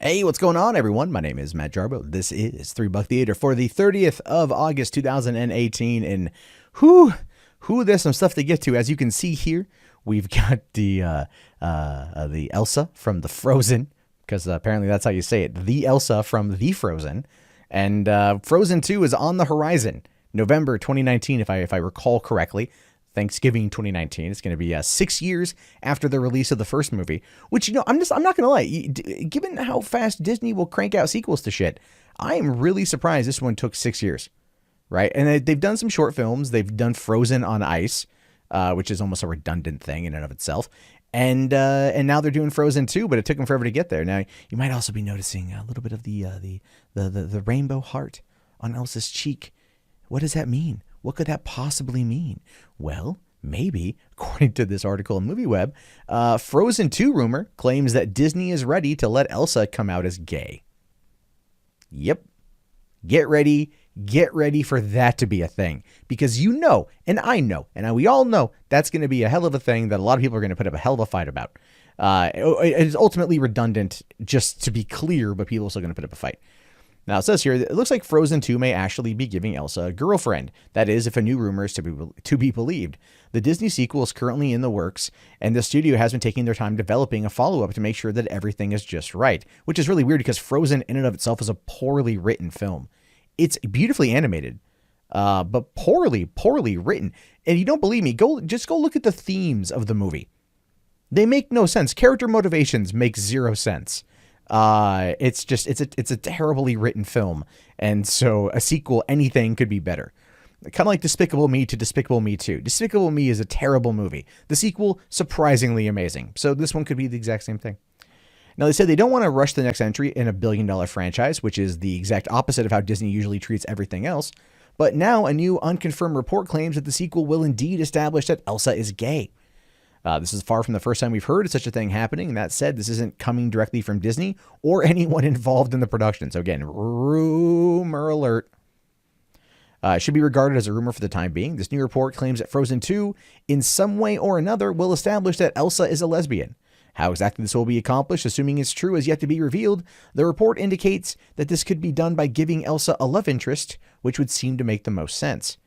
Hey, what's going on, everyone? My name is Matt Jarbo. This is $3 Theater for the 30th of August, 2018. And there's some stuff to get to. As you can see here, we've got the Elsa from the Frozen, because apparently that's how you say it. The Elsa from the Frozen. And Frozen 2 is on the horizon. November 2019, if I recall correctly. Thanksgiving 2019. It's going to be 6 years after the release of the first movie, which, I'm not going to lie, given how fast Disney will crank out sequels to shit, I am really surprised this one took 6 years, right? And they've done some short films. They've done Frozen on Ice, which is almost a redundant thing in and of itself. And now they're doing Frozen 2, but it took them forever to get there. Now, you might also be noticing a little bit of the rainbow heart on Elsa's cheek. What does that mean? What could that possibly mean? Well, maybe, according to this article in MovieWeb, Frozen 2 rumor claims that Disney is ready to let Elsa come out as gay. Yep. Get ready for that to be a thing. Because and I know, and we all know, that's going to be a hell of a thing that a lot of people are going to put up a hell of a fight about. It is ultimately redundant, just to be clear, but people are still going to put up a fight. Now, it says here, it looks like Frozen 2 may actually be giving Elsa a girlfriend. That is, if a new rumor is to be believed. The Disney sequel is currently in the works, and the studio has been taking their time developing a follow-up to make sure that everything is just right, which is really weird because Frozen in and of itself is a poorly written film. It's beautifully animated, but poorly written. And you don't believe me, just go look at the themes of the movie. They make no sense. Character motivations make zero sense. It's a terribly written film, and so a sequel, anything could be better. Kind of like Despicable Me to Despicable Me 2. Despicable Me is a terrible movie. The sequel, surprisingly amazing. So this one could be the exact same thing. Now, they said they don't want to rush the next entry in a billion-dollar franchise, which is the exact opposite of how Disney usually treats everything else. But now a new unconfirmed report claims that the sequel will indeed establish that Elsa is gay. This is far from the first time we've heard of such a thing happening. And that said, this isn't coming directly from Disney or anyone involved in the production. So again, rumor alert. It should be regarded as a rumor for the time being. This new report claims that Frozen 2, in some way or another, will establish that Elsa is a lesbian. How exactly this will be accomplished, assuming it's true, is yet to be revealed. The report indicates that this could be done by giving Elsa a love interest, which would seem to make the most sense.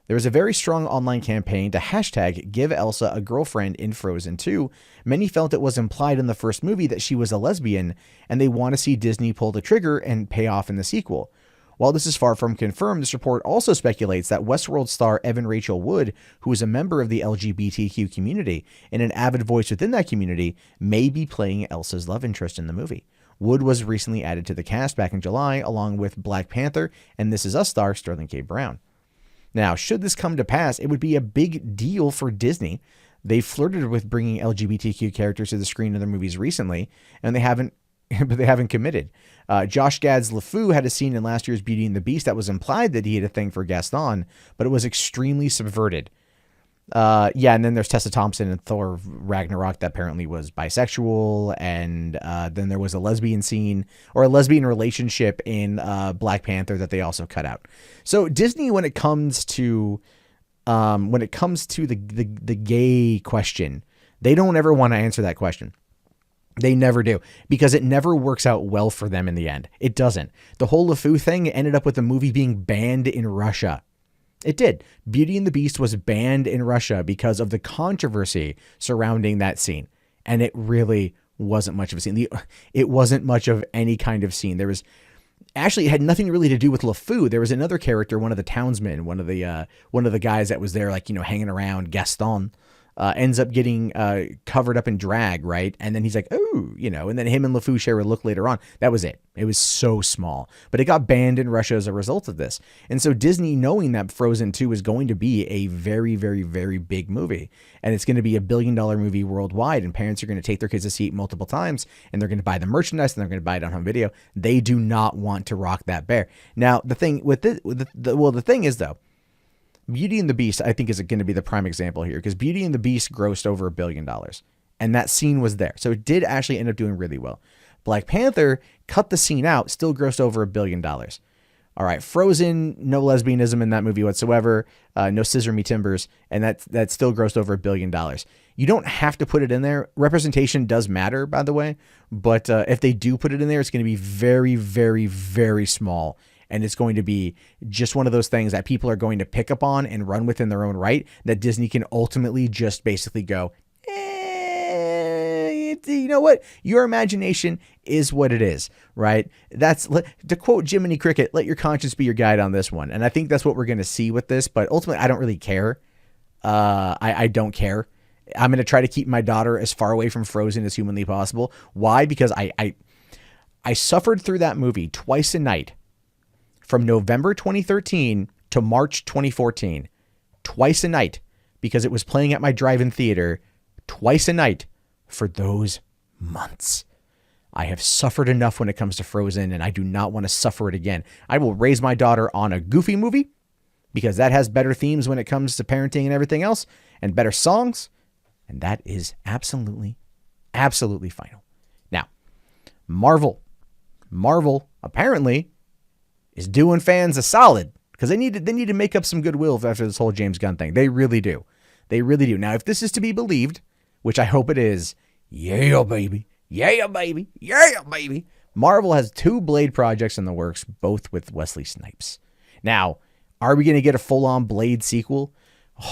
There was a very strong online campaign to hashtag give Elsa a girlfriend in Frozen 2. Many felt it was implied in the first movie that she was a lesbian, and they want to see Disney pull the trigger and pay off in the sequel. While this is far from confirmed, this report also speculates that Westworld star Evan Rachel Wood, who is a member of the LGBTQ community and an avid voice within that community, may be playing Elsa's love interest in the movie. Wood was recently added to the cast back in July, along with Black Panther and This Is Us star Sterling K. Brown. Now, should this come to pass, it would be a big deal for Disney. They flirted with bringing LGBTQ characters to the screen in their movies recently, and they haven't committed. Josh Gad's LeFou had a scene in last year's Beauty and the Beast that was implied that he had a thing for Gaston, but it was extremely subverted. And then there's Tessa Thompson in Thor Ragnarok that apparently was bisexual, and then there was a lesbian scene or a lesbian relationship in Black Panther that they also cut out. So Disney, when it comes to the gay question, they don't ever want to answer that question. They never do, because it never works out well for them in the end. It doesn't. The whole LeFou thing ended up with the movie being banned in Russia. It did. Beauty and the Beast was banned in Russia because of the controversy surrounding that scene. And it really wasn't much of a scene. It wasn't much of any kind of scene. It had nothing really to do with LeFou. There was another character, one of the townsmen, one of the guys that was there, hanging around, Gaston, ends up getting covered up in drag, right? And then he's like, oh, and then him and LeFou share a look later on. That was it. It was so small. But it got banned in Russia as a result of this. And so Disney, knowing that Frozen 2 is going to be a very, very, very big movie, and it's going to be a $1 billion movie worldwide, and parents are going to take their kids to see it multiple times, and they're going to buy the merchandise, and they're going to buy it on home video, they do not want to rock that bear. Now, the thing with the thing is, though, Beauty and the Beast, I think, is going to be the prime example here, because Beauty and the Beast grossed over $1 billion, and that scene was there. So it did actually end up doing really well. Black Panther cut the scene out, still grossed over $1 billion. All All right, Frozen, no lesbianism in that movie whatsoever, no scissor me timbers, and that still grossed over $1 billion. You don't have to put it in there. Representation does matter, by the way, but if they do put it in there, it's going to be very, very, very small, and it's going to be just one of those things that people are going to pick up on and run with in their own right, that Disney can ultimately just basically go, you know what? Your imagination is what it is, right? That's, to quote Jiminy Cricket, let your conscience be your guide on this one. And I think that's what we're going to see with this, but ultimately I don't really care. I don't care. I'm going to try to keep my daughter as far away from Frozen as humanly possible. Why? Because I suffered through that movie twice a night from November 2013 to March 2014. Twice a night, because it was playing at my drive-in theater twice a night for those months. I have suffered enough when it comes to Frozen, and I do not want to suffer it again. I will raise my daughter on a Goofy movie, because that has better themes when it comes to parenting and everything else, and better songs, and that is absolutely, absolutely final. Now, Marvel apparently is doing fans a solid, because they need to make up some goodwill after this whole James Gunn thing. They really do. They really do. Now, if this is to be believed, which I hope it is, yeah, baby. Yeah, baby. Yeah, baby. Marvel has 2 Blade projects in the works, both with Wesley Snipes. Now, are we going to get a full-on Blade sequel?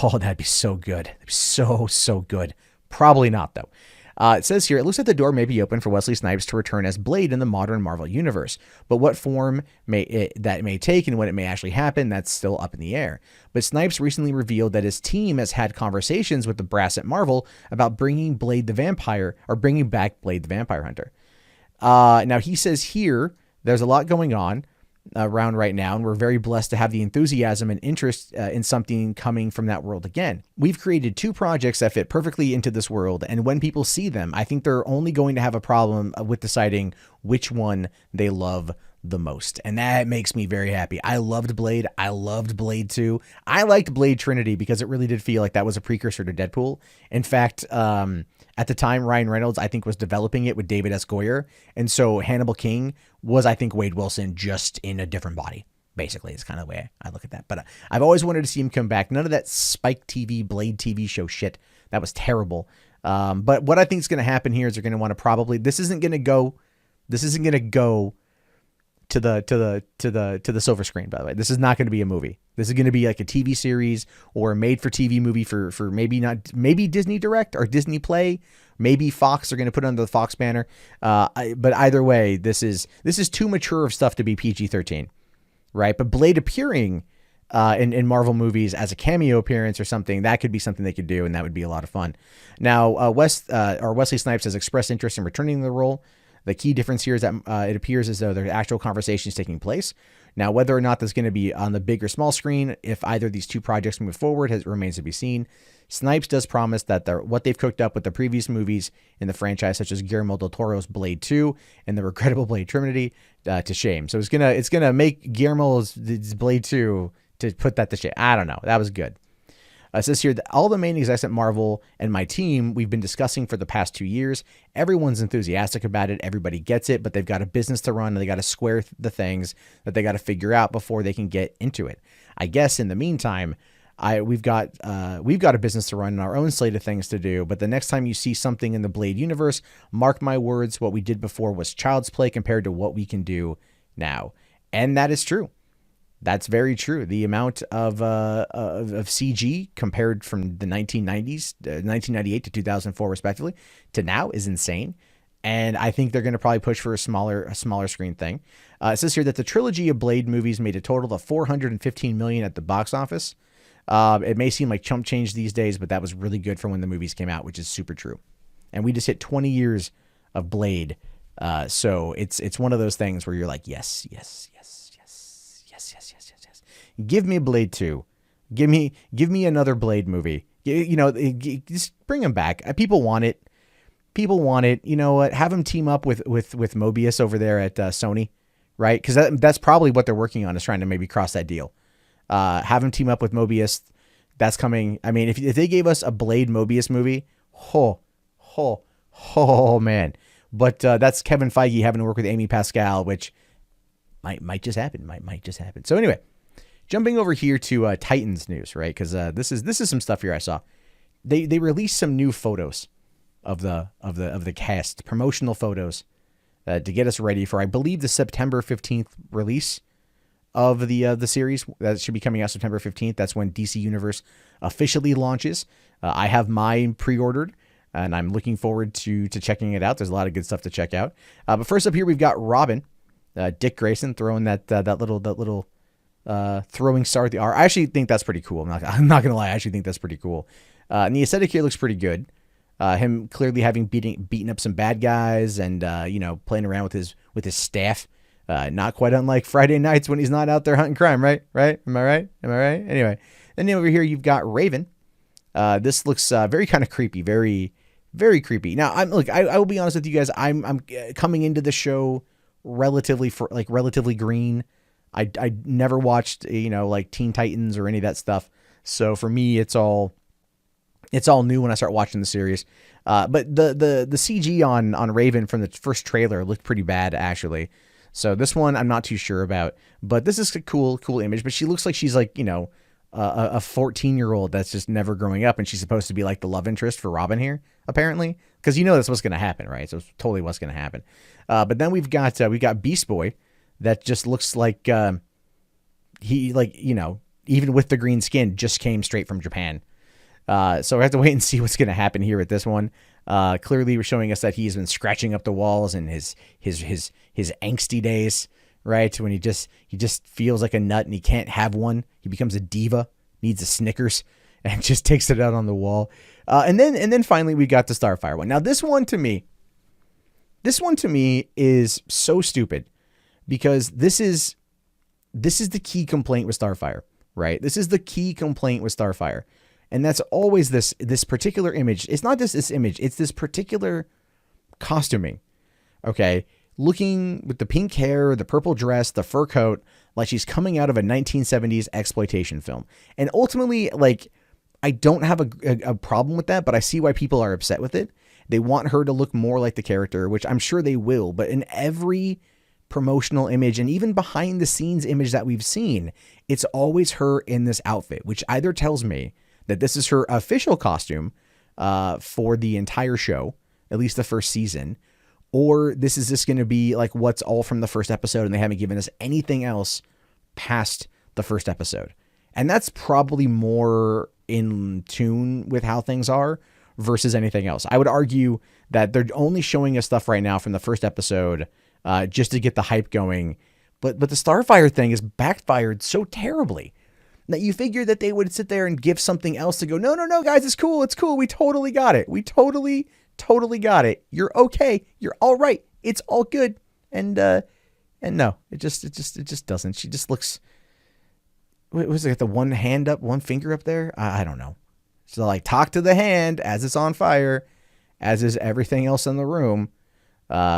Oh, that'd be so good. That'd be so good. Probably not, though. It says here, it looks like the door may be open for Wesley Snipes to return as Blade in the modern Marvel universe. But what form that may take and when it may actually happen, that's still up in the air. But Snipes recently revealed that his team has had conversations with the brass at Marvel about bringing back Blade the Vampire Hunter. Now, he says here, there's a lot going on around right now, and we're very blessed to have the enthusiasm and interest in something coming from that world again. We've created 2 projects that fit perfectly into this world, and when people see them, I think they're only going to have a problem with deciding which one they love the most, and that makes me very happy. I loved Blade. I loved Blade 2. I liked Blade Trinity because it really did feel like that was a precursor to Deadpool. In fact, at the time, Ryan Reynolds, I think, was developing it with David S. Goyer. And so Hannibal King was, I think, Wade Wilson just in a different body. Basically, it's kind of the way I look at that. But I've always wanted to see him come back. None of that Spike TV, Blade TV show shit. That was terrible. But what I think is going to happen here is they're going to want to this isn't going to go to the silver screen, by the way. This is not going to be a movie. This is going to be like a TV series or a made-for-TV movie for maybe Disney Direct or Disney Play. Maybe Fox are going to put it under the Fox banner. But either way, this is too mature of stuff to be PG-13, right? But Blade appearing in Marvel movies as a cameo appearance or something, that could be something they could do, and that would be a lot of fun. Now, Wesley Snipes has expressed interest in returning to the role. The key difference here is that it appears as though there are actual conversations taking place. Now, whether or not that's going to be on the big or small screen, if either of these 2 projects move forward, remains to be seen. Snipes does promise that what they've cooked up with the previous movies in the franchise, such as Guillermo del Toro's Blade 2 and the regrettable Blade Trinity, to shame. So it's gonna make Guillermo's Blade 2 to put that to shame. I don't know. That was good. It says here that all the main execs at Marvel and my team, we've been discussing for the past 2 years. Everyone's enthusiastic about it. Everybody gets it, but they've got a business to run and they got to square the things that they got to figure out before they can get into it. I guess in the meantime, we've got a business to run and our own slate of things to do. But the next time you see something in the Blade universe, mark my words, what we did before was child's play compared to what we can do now. And that is true. That's very true. The amount of CG compared from the 1990s, 1998 to 2004 respectively, to now is insane. And I think they're going to probably push for a smaller screen thing. It says here that the trilogy of Blade movies made a total of $415 million at the box office. It may seem like chump change these days, but that was really good for when the movies came out, which is super true. And we just hit 20 years of Blade. So it's one of those things where you're like, yes. Give me Blade 2. Give me another Blade movie. Just bring them back. People want it. You know what? Have them team up with Mobius over there at Sony, right? Because that's probably what they're working on, is trying to maybe cross that deal. Have them team up with Mobius. That's coming. I mean, if they gave us a Blade Mobius movie, oh man. But that's Kevin Feige having to work with Amy Pascal, which Might just happen. Might just happen. So anyway, jumping over here to Titans news, right? Because this is some stuff here I saw. They released some new photos of the cast, promotional photos, to get us ready for, I believe, the September 15th release of the series. That should be coming out September 15th. That's when DC Universe officially launches. I have mine pre-ordered, and I'm looking forward to checking it out. There's a lot of good stuff to check out. But first up here, we've got Robin, Dick Grayson throwing that little throwing star at the R. I actually think that's pretty cool. I'm not gonna lie. I actually think that's pretty cool. And the aesthetic here looks pretty good. Him clearly having beaten up some bad guys and playing around with his staff. Not quite unlike Friday nights when he's not out there hunting crime, right? Right? Am I right? Anyway, then over here you've got Raven. This looks very kind of creepy, very, very creepy. Now, I will be honest with you guys. I'm coming into the show relatively green. I never watched like Teen Titans or any of that stuff. So for me, it's all new when I start watching the series. But the CG on Raven from the first trailer looked pretty bad actually. So this one I'm not too sure about, but this is a cool image. But she looks like she's like, a 14-year-old that's just never growing up, and she's supposed to be like the love interest for Robin here, apparently, because that's what's going to happen, right? So it's totally what's going to happen. But then we've got Beast Boy, that just looks like he even with the green skin just came straight from Japan. So we have to wait and see what's going to happen here with this one. Clearly, we're showing us that he's been scratching up the walls in his angsty days, right? When he just feels like a nut and he can't have one. He becomes a diva, needs a Snickers, and just takes it out on the wall. And then finally we got the Starfire one. Now this one to me is so stupid, because this is the key complaint with Starfire, right? This is the key complaint with Starfire. And that's always this particular image. It's not just this image. It's this particular costuming. Okay. Looking with the pink hair, the purple dress, the fur coat, like she's coming out of a 1970s exploitation film. And ultimately, like, I don't have a problem with that, but I see why people are upset with it. They want her to look more like the character, which I'm sure they will. But in every promotional image and even behind the scenes image that we've seen, it's always her in this outfit, which either tells me that this is her official costume for the entire show, at least the first season, or this is just going to be like what's all from the first episode and they haven't given us anything else past the first episode. And that's probably more in tune with how things are versus anything else. I would argue that they're only showing us stuff right now from the first episode just to get the hype going. But the Starfire thing is backfired so terribly that you figure that they would sit there and give something else to go, no, guys, it's cool. We totally got it. We totally got it. You're okay. You're all right. It's all good. And no, it just doesn't. She just looks, what was it, the one hand up, one finger up there? I don't know. So like, talk to the hand as it's on fire, as is everything else in the room,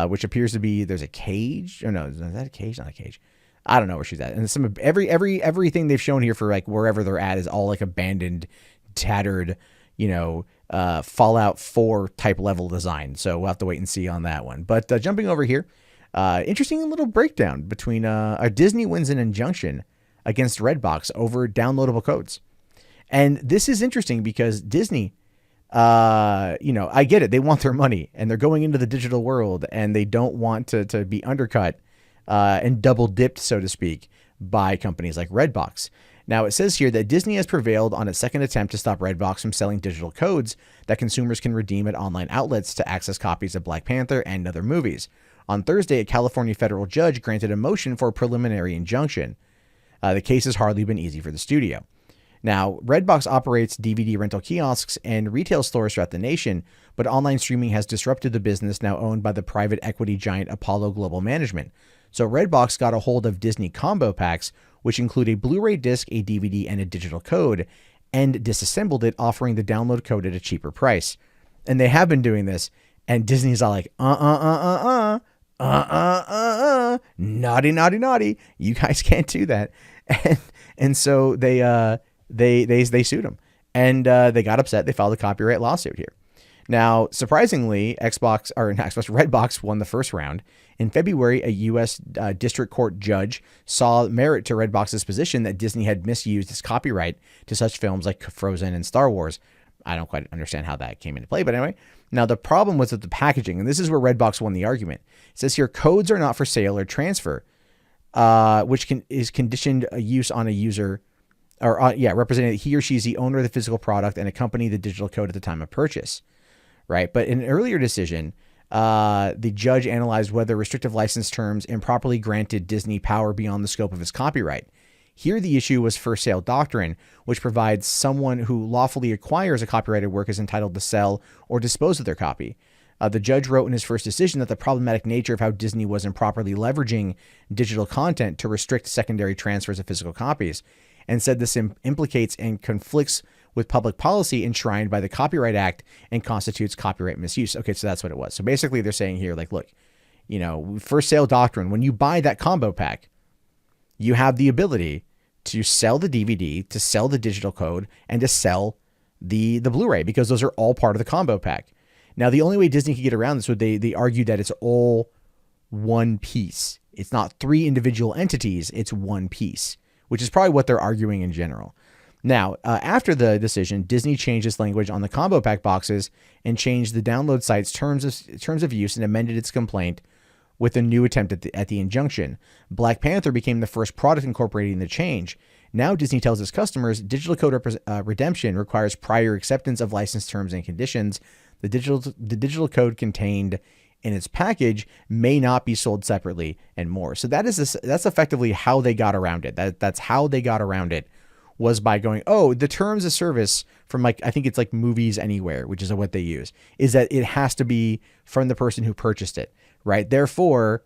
which appears to be, there's a cage. Or no, is that a cage? Not a cage. I don't know where she's at. And some everything they've shown here for like wherever they're at is all like abandoned, tattered, Fallout 4 type level design. So we'll have to wait and see on that one. But jumping over here, interesting little breakdown between Disney wins an injunction against RedBox over downloadable codes. And this is interesting because Disney, I get it. They want their money and they're going into the digital world and they don't want to be undercut and double dipped, so to speak, by companies like RedBox. Now, it says here that Disney has prevailed on its second attempt to stop RedBox from selling digital codes that consumers can redeem at online outlets to access copies of Black Panther and other movies. On Thursday, a California federal judge granted a motion for a preliminary injunction. The case has hardly been easy for the studio. Now, RedBox operates DVD rental kiosks and retail stores throughout the nation, but online streaming has disrupted the business now owned by the private equity giant Apollo Global Management. So RedBox got a hold of Disney combo packs, which include a Blu-ray disc, a DVD, and a digital code, and disassembled it, offering the download code at a cheaper price. And they have been doing this, and Disney's all like, naughty. You guys can't do that. And so they sued them, and they got upset. They filed a copyright lawsuit here. Now, surprisingly, RedBox won the first round In February, a U.S. District Court judge saw merit to Redbox's position that Disney had misused its copyright to such films like Frozen and Star Wars. I don't quite understand how that came into play, but anyway. Now, the problem was with the packaging, and this is where Redbox won the argument. It says here, codes are not for sale or transfer, which is conditioned use on a user, or representing that he or she is the owner of the physical product and accompany the digital code at the time of purchase, right? But in an earlier decision, the judge analyzed whether restrictive license terms improperly granted Disney power beyond the scope of its copyright. Here, the issue was for sale doctrine, which provides someone who lawfully acquires a copyrighted work is entitled to sell or dispose of their copy. The judge wrote in his first decision that the problematic nature of how Disney was improperly leveraging digital content to restrict secondary transfers of physical copies, and said this implicates and conflicts with public policy enshrined by the Copyright Act and constitutes copyright misuse. Okay, so that's what it was. So basically they're saying here, like, look, for sale doctrine, when you buy that combo pack, you have the ability to sell the DVD, to sell the digital code, and to sell the Blu-ray, because those are all part of the combo pack. Now, the only way Disney could get around this would they argue that it's all one piece. It's not three individual entities, it's one piece, which is probably what they're arguing in general. Now, after the decision, Disney changed its language on the combo pack boxes and changed the download site's terms of use and amended its complaint with a new attempt at the injunction. Black Panther became the first product incorporating the change. Now Disney tells its customers digital code redemption requires prior acceptance of license terms and conditions. The digital code contained in its package may not be sold separately, and more. So that's effectively how they got around it. That's how they got around it, was by going, the terms of service from, like, I think it's like Movies Anywhere, which is what they use, is that it has to be from the person who purchased it, right? Therefore,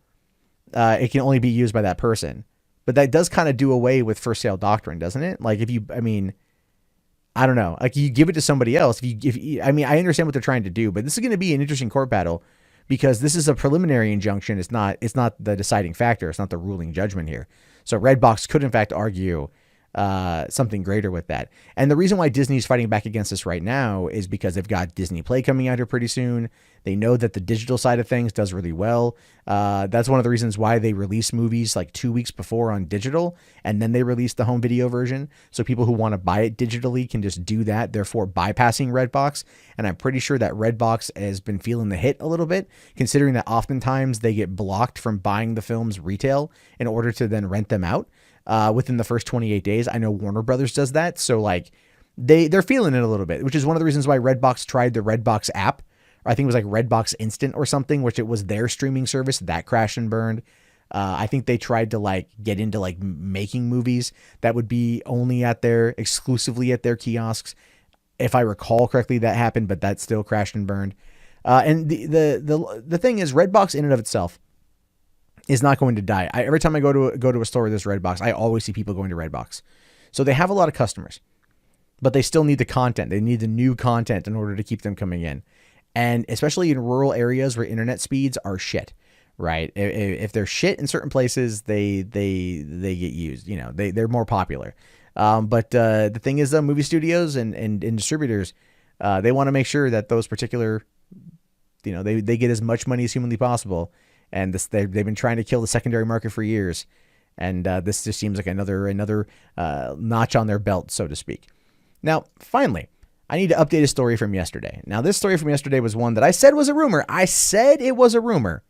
it can only be used by that person. But that does kind of do away with for sale doctrine, doesn't it? Like, I don't know. Like, you give it to somebody else. I understand what they're trying to do, but this is going to be an interesting court battle, because this is a preliminary injunction. It's not the deciding factor. It's not the ruling judgment here. So Redbox could in fact argue something greater with that. And the reason why Disney's fighting back against this right now is because they've got Disney Play coming out here pretty soon. They know that the digital side of things does really well. That's one of the reasons why they release movies like 2 weeks before on digital, and then they release the home video version. So people who want to buy it digitally can just do that, therefore bypassing Redbox. And I'm pretty sure that Redbox has been feeling the hit a little bit, considering that oftentimes they get blocked from buying the films retail in order to then rent them out within the first 28 days. I know Warner Brothers does that. So like they're feeling it a little bit, which is one of the reasons why Redbox tried the Redbox app. I think it was like Redbox Instant or something, which it was their streaming service that crashed and burned. I think they tried to like get into like making movies that would be only exclusively at their kiosks. If I recall correctly, that happened, but that still crashed and burned. And the thing is, Redbox in and of itself is not going to die. Every time I go to a store with this Redbox, I always see people going to Redbox. So they have a lot of customers, but they still need the content. They need the new content in order to keep them coming in. And especially in rural areas where internet speeds are shit, right? If they're shit in certain places, they get used. They're more popular. But the thing is, movie studios and distributors, they want to make sure that those particular, they get as much money as humanly possible. And they've been trying to kill the secondary market for years. And this just seems like another notch on their belt, so to speak. Now, finally, I need to update a story from yesterday. Now, this story from yesterday was one that I said was a rumor. I said it was a rumor.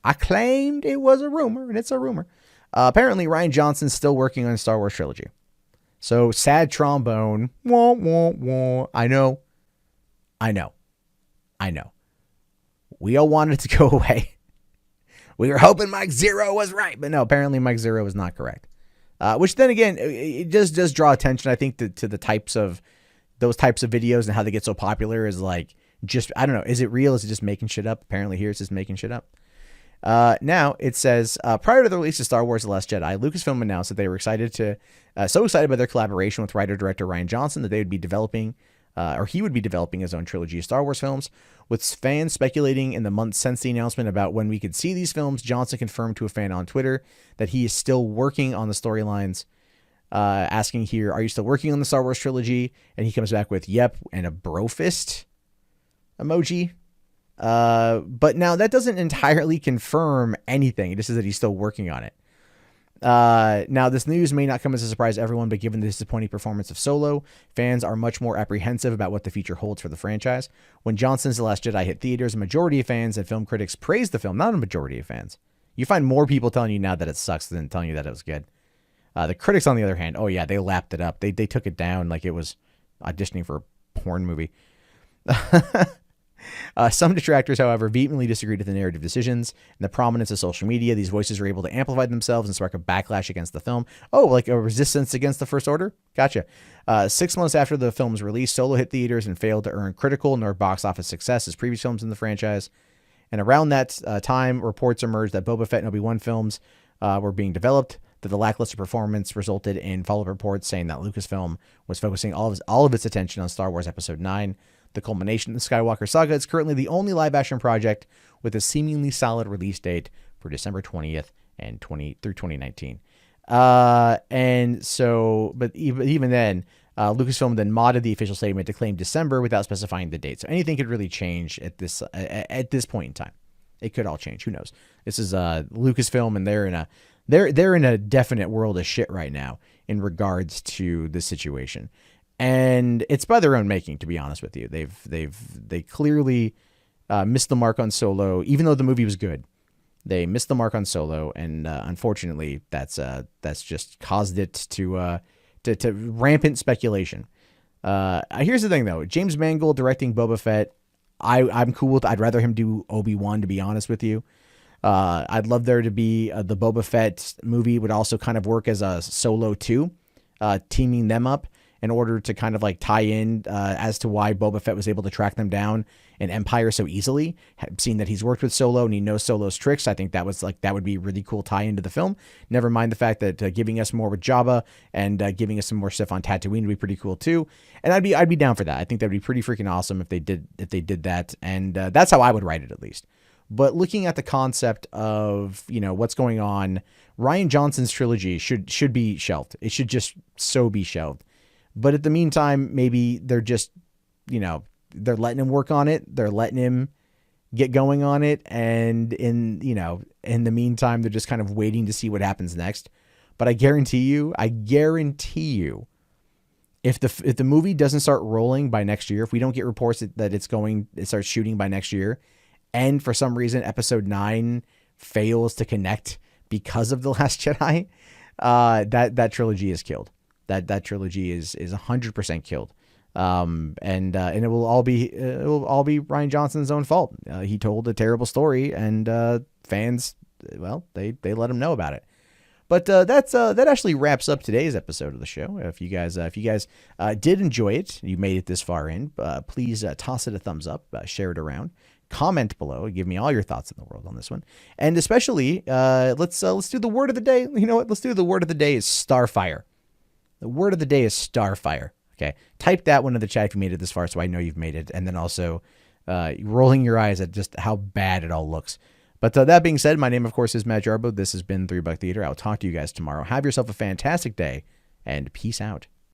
I claimed it was a rumor, and it's a rumor. Apparently, Rian Johnson's still working on a Star Wars trilogy. So, sad trombone. Wah, wah, wah. I know. We all wanted it to go away. We were hoping Mike Zero was right, but no, apparently Mike Zero was not correct. Which then again, it does draw attention, I think, to the those types of videos and how they get so popular is like, just, I don't know, is it real? Is it just making shit up? Apparently here it's just making shit up. Now it says, prior to the release of Star Wars The Last Jedi, Lucasfilm announced that they were so excited by their collaboration with writer-director Rian Johnson that they would be developing, he would be developing his own trilogy of Star Wars films. With fans speculating in the months since the announcement about when we could see these films, Johnson confirmed to a fan on Twitter that he is still working on the storylines, asking here, are you still working on the Star Wars trilogy? And he comes back with, yep, and a bro fist emoji. But now that doesn't entirely confirm anything. It just says that he's still working on it. Now, this news may not come as a surprise to everyone, but given the disappointing performance of Solo, fans are much more apprehensive about what the future holds for the franchise. When Johnson's The Last Jedi hit theaters, a majority of fans and film critics praised the film, not a majority of fans. You find more people telling you now that it sucks than telling you that it was good. The critics, on the other hand, oh yeah, they lapped it up. They took it down like it was auditioning for a porn movie. Some detractors, however, vehemently disagreed with the narrative decisions and the prominence of social media. These voices were able to amplify themselves and spark a backlash against the film. Oh, like a resistance against the First Order? Gotcha. 6 months after the film's release, Solo hit theaters and failed to earn critical nor box office success as previous films in the franchise. And around that time, reports emerged that Boba Fett and Obi-Wan films were being developed, that the lackluster performance resulted in follow-up reports saying that Lucasfilm was focusing all of its attention on Star Wars Episode 9. The culmination of the Skywalker saga is currently the only live-action project with a seemingly solid release date for December 20th and through 2019. And so, but even then, Lucasfilm then modded the official statement to claim December without specifying the date. So anything could really change at this point in time. It could all change. Who knows? This is Lucasfilm, and they're in a definite world of shit right now in regards to this situation. And it's by their own making, to be honest with you. They clearly missed the mark on Solo, even though the movie was good. They missed the mark on Solo, and unfortunately, that's just caused it to rampant speculation. Here's the thing, though: James Mangold directing Boba Fett, I'm cool with. I'd rather him do Obi-Wan, to be honest with you. I'd love there to be the Boba Fett movie would also kind of work as a Solo 2, teaming them up in order to kind of like tie in as to why Boba Fett was able to track them down in Empire so easily. Seeing that he's worked with Solo and he knows Solo's tricks, I think that would be a really cool tie into the film. Never mind the fact that giving us more with Jabba and giving us some more stuff on Tatooine would be pretty cool too. And I'd be down for that. I think that'd be pretty freaking awesome if they did that. And that's how I would write it, at least. But looking at the concept of, what's going on, Rian Johnson's trilogy should be shelved. It should just so be shelved. But at the meantime, maybe they're just, they're letting him work on it. They're letting him get going on it. And in the meantime, they're just kind of waiting to see what happens next. But I guarantee you, if the movie doesn't start rolling by next year, if we don't get reports that it starts shooting by next year, and for some reason Episode 9 fails to connect because of The Last Jedi, that trilogy is killed. That trilogy is 100% killed. And it will all be Rian Johnson's own fault. He told a terrible story, and fans, well, they let him know about it. But that actually wraps up today's episode of the show. If you guys did enjoy it, you made it this far in, please toss it a thumbs up, share it around, comment below, give me all your thoughts in the world on this one, and especially let's do the word of the day. You know what? Let's do the word of the day is Starfire. The word of the day is Starfire. Okay, type that one in the chat if you made it this far, so I know you've made it, and then also rolling your eyes at just how bad it all looks. But that being said, my name, of course, is Matt Jarbo. This has been $3 Theater. I'll talk to you guys tomorrow. Have yourself a fantastic day, and peace out.